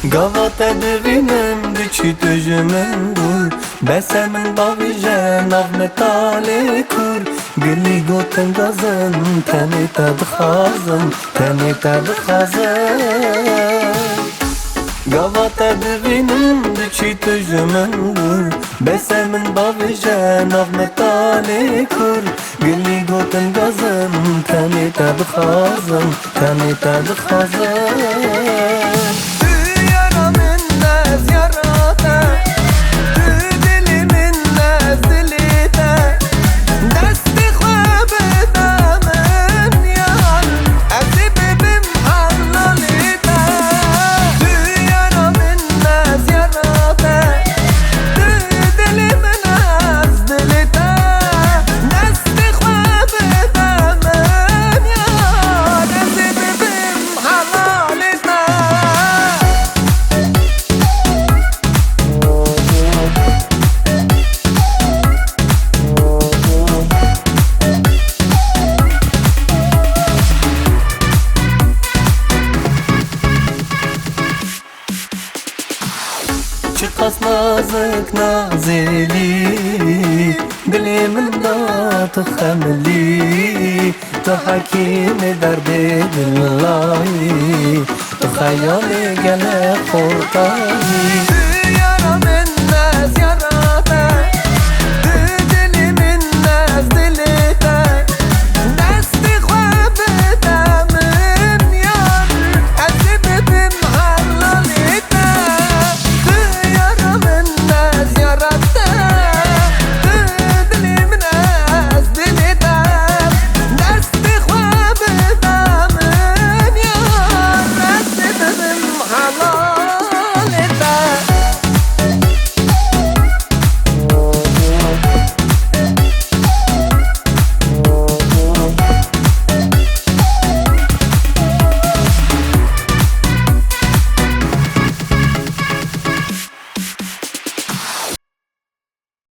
Gavat edivinem diçi tüjümün dur Besemin bavijen av metali kur Gülü goten gazın teni tadı khazın Teni tadı khazın Gavat edivinem diçi tüjümün dur Besemin bavijen av metali kur Gülü goten gazın teni tadı khazın Teni tadı khazın Çıkas nazik nazeli Dilimin da tıxemli Tıhakim derdi dillahi Tıxayali gele kortayı